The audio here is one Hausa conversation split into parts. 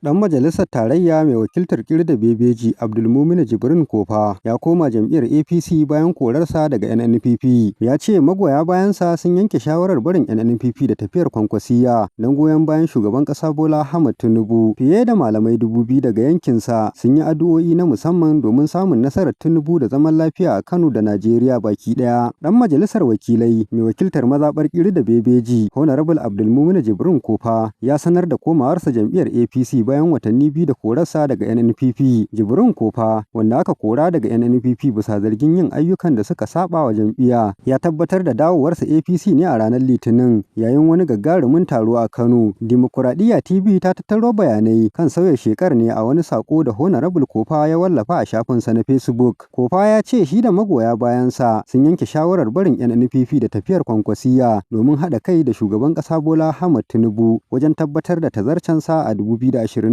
Ɗan majalisar tarayya mai wakiltar Kiri da Bebeji Abdulmuminu Jibrin Kofa ya koma jam'iyyar APC bayan korarsa daga NNPP. Ya ce magoya bayansa sun yanke shawarar barin NNPP da tafiyar Kwankwasiyya don goyon bayan shugaban ƙasa Bola Ahmed Tinubu. Fiye da malamai 2000 daga yankinsa sun yi addu'o'i na musamman domin samun nasarar Tinubu da zaman lafiya a Kano da Najeriya baki ɗaya. Ɗan majalisar wakilai mai wakiltar mazaɓar Kiri da Bebeji Honorable Abdulmuminu Jibrin Kofa ya sanar da komawarsa jam'iyyar APC bayan watanni 2 da korarsa daga NNPP. Jibrin Kofa, wanda aka kora daga NNPP bisa zargin yin ayyukan da suka saba wa jam'iyya, ya tabbatar da dawowarsa APC ne a ranar Litinin yayin wani gagarumin taro a Kano. Dimokuraɗiyya TV ta tattaro bayanai kan sauya shekar ne a wani sako da Honorable Kofa ya wallafa a shafinsa na Facebook. Kofa ya ce shi da magoya bayansa sun yanke shawarar barin NNPP da tafiyar Kwankwasiyya domin haɗa kai da shugaban ƙasa Bola Ahmed Tinubu wajen tabbatar da tazarcensa a 2027.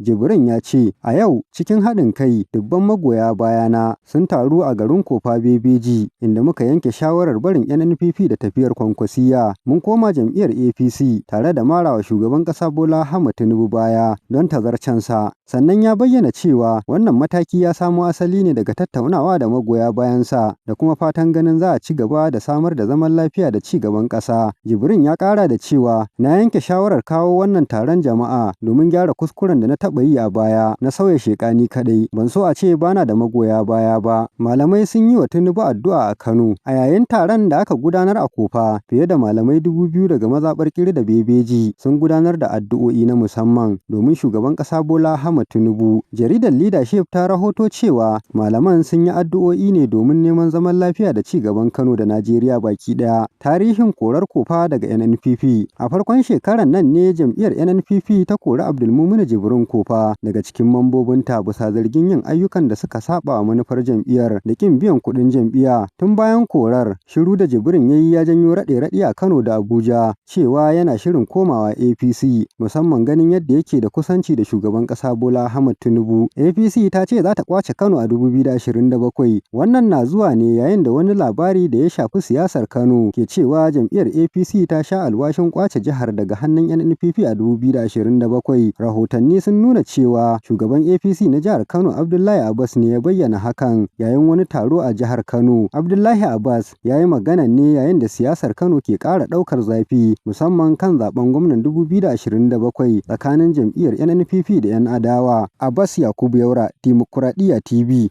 Jibrin ya ce, "A yau, cikin haɗin kai, dubban magoya bayana sun taru a garin Kofa Bebeji, inda muka yanke shawarar barin NNPP da tafiyar Kwankwasiyya. Mun koma jam'iyyar APC tare da marawa shugaban ƙasa Bola Ahmed Tinubu baya don tazarcensa." Sannan ya bayyana cewa wannan mataki ya samo asali ne daga tattaunawa da magoya bayansa da kuma fatan ganin za a ci gaba da samar da zaman lafiya da ci gaban ƙasa. Jibrin ya ƙara da cewa, "Na yanke shawarar kawo wannan taron jama'a domin gyara kuskuren da na taɓa yi a baya na sauya sheka ni kaɗai. Ban so a ce bana da magoya baya ba." Malamai sun yi wa Tinubu addu'a a Kano. A yayin taron da aka gudanar a Kofa, fiye da malamai 2000 daga mazaɓar Kiri da Bebeji sun gudanar da addu'o'i na musamman domin shugaban ƙasa Bola Ahmed Tinubu. Jaridar Leadership ta rahoto cewa malaman sun yi addu'o'i ne domin neman zaman lafiya da ci gaban Kano da Najeriya baki ɗaya. Tarihin korar Kofa daga NNPP. A farkon shekarar nan ne jam'iyyar NNPP ta kori Abdulmuminu Jibrin Kofa daga cikin mambobinta bisa zargin yin ayyukan da suka saba wa manufar jam'iyyar da kin biyan kuɗin jam'iyya. Tun bayan korar, shiru da Jibrin ya yi ya janyo raɗe-raɗe a Kano da Abuja cewa yana shirin komawa APC, musamman ganin yadda yake da kusanci da shugaban ƙasa Bola Ahmed Tinubu. APC ta ce za ta ƙwace Kano a 2027. Wannan na zuwa ne yayin da wani labari da ya shafi siyasar Kano ke cewa jam'iyyar APC ta sha alwashin ƙwace jihar daga hannun NNPP a 2027. Rahotanni sun nuna cewa shugaban APC na jihar Kano Abdullahi Abbas ne ya bayyana hakan yayin wani taro a jihar Kano. Abdullahi Abbas ya yi magana ne yayin da siyasar Kano ke ƙara ɗaukar zafi musamman kan zaben gwamnan 2027 tsakanin jam'iyyar NNPP da 'yan adawa. Abbas Yakubu Yaura, Dimokuraɗiyya TV.